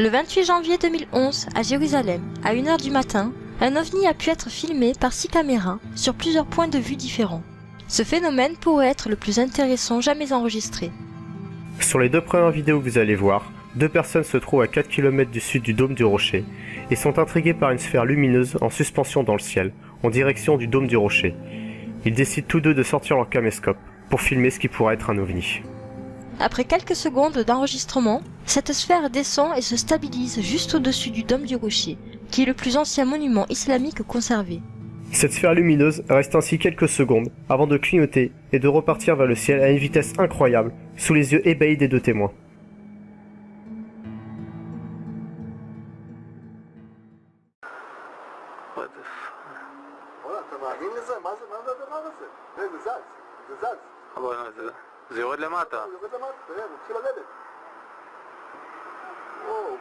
Le 28 janvier 2011, à Jérusalem, à 1 h du matin, un ovni a pu être filmé par 6 caméras sur plusieurs points de vue différents. Ce phénomène pourrait être le plus intéressant jamais enregistré. Sur les 2 premières vidéos que vous allez voir, 2 personnes se trouvent à 4 km du sud du dôme du rocher et sont intriguées par une sphère lumineuse en suspension dans le ciel, en direction du dôme du rocher. Ils décident tous deux de sortir leur caméscope pour filmer ce qui pourrait être un ovni. Après quelques secondes d'enregistrement, cette sphère descend et se stabilise juste au-dessus du dôme du rocher, qui est le plus ancien monument islamique conservé. Cette sphère lumineuse reste ainsi quelques secondes avant de clignoter et de repartir vers le ciel à une vitesse incroyable, sous les yeux ébahis des 2 témoins. זה יורד למטה. תראה, הוא התחיל לרדת. וואו.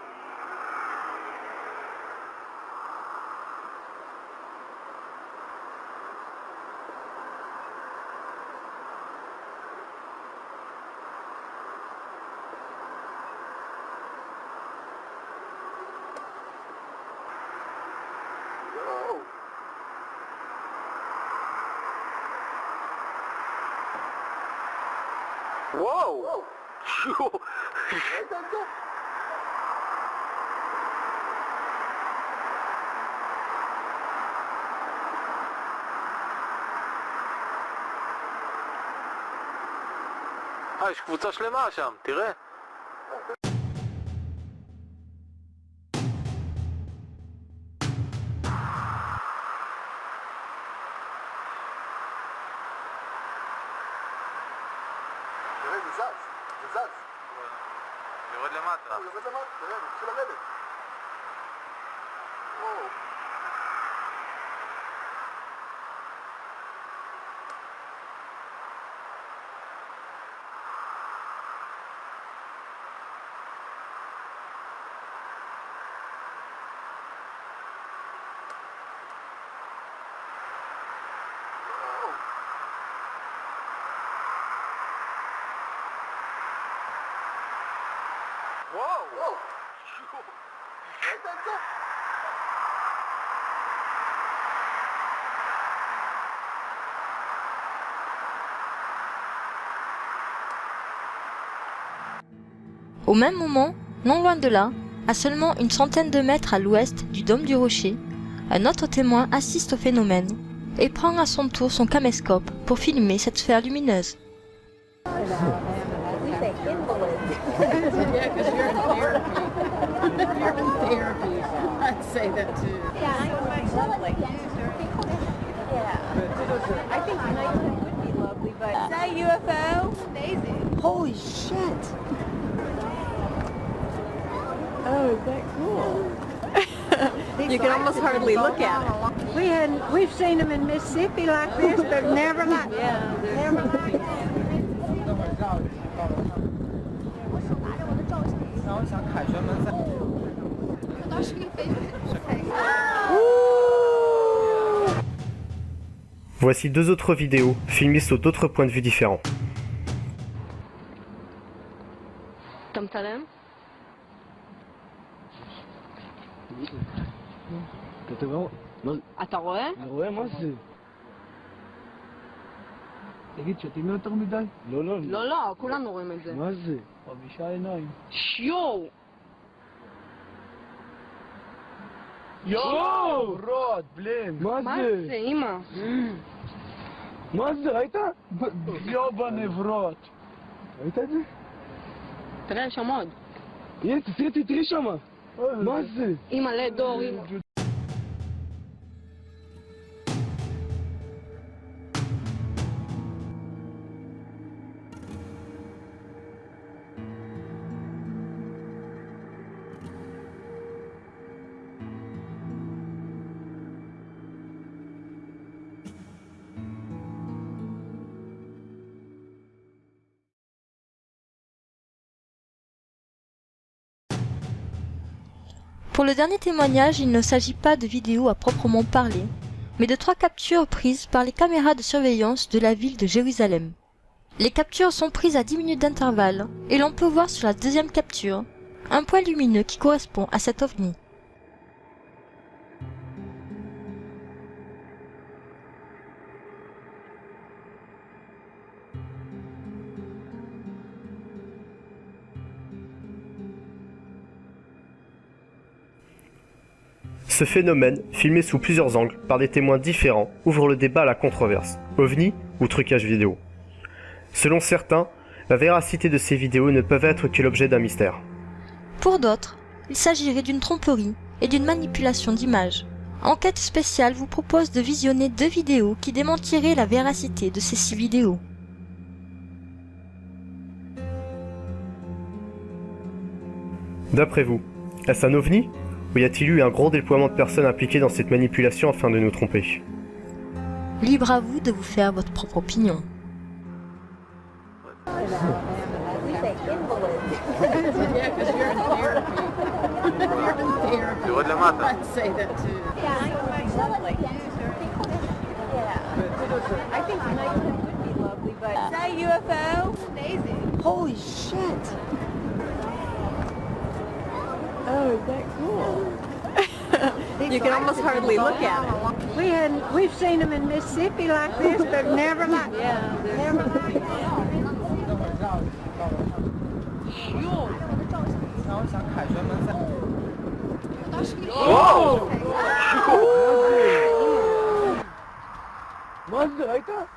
וואו! ראית את זה? יש קבוצה שלמה שם, תראה. זה זז. יורד למטה. הוא יורד למטה, תראה, הוא התחיל לרדת. וואו. וואו! ראית את זה? Au même moment, non loin de là, à seulement une centaine de mètres à l'ouest du dôme du rocher, un autre témoin assiste au phénomène et prend à son tour son caméscope pour filmer cette sphère lumineuse. I'd say that too. Yeah, I think nighttime would be lovely, but is that a UFO? Amazing. Holy shit! Oh, is that cool? You can almost hardly look at it. We've seen them in Mississippi like this, but never like never like. Voici 2 autres vidéos filmées sous d'autres points de vue différents. אתה מצלם? אתה רואה? אני רואה, מה זה? תגיד, שתים יותר מדי? לא, לא. לא, לא, כולנו רואים את זה. מה זה? 5 עיניים. יואו! יואו! רוד, בלם. מה מה זה? זה, אמא? מה זה, ראית? יואו בנברות. ראית את זה? תראה, שם עוד. הנה, תראי שמה. מה זה? אמא, לדור, אמא. Pour le dernier témoignage, il ne s'agit pas de vidéos à proprement parler, mais de 3 captures prises par les caméras de surveillance de la ville de Jérusalem. Les captures sont prises à 10 minutes d'intervalle, et l'on peut voir sur la deuxième capture Un point lumineux qui correspond à cet ovni. Ce phénomène, filmé sous plusieurs angles, par des témoins différents, ouvre le débat à la controverse. OVNI ou trucage vidéo? Selon certains, la véracité de ces vidéos ne peuvent être que l'objet d'un mystère. Pour d'autres, il s'agirait d'une tromperie et d'une manipulation d'images. Enquête spéciale vous propose de visionner 2 vidéos qui démentiraient la véracité de ces 6 vidéos. D'après vous, est-ce un ovni? Ou y a-t-il eu un gros déploiement de personnes impliquées dans cette manipulation afin de nous tromper? Libre à vous de vous faire votre propre opinion. You're in therapy. I'd say that too. Yeah, I think nighttime would be lovely, but is that a UFO? Amazing. Holy shit. Oh, is that cool? You can almost hardly look at it. We've seen them in Mississippi like this, but never like Yeah. never like Monster, right there?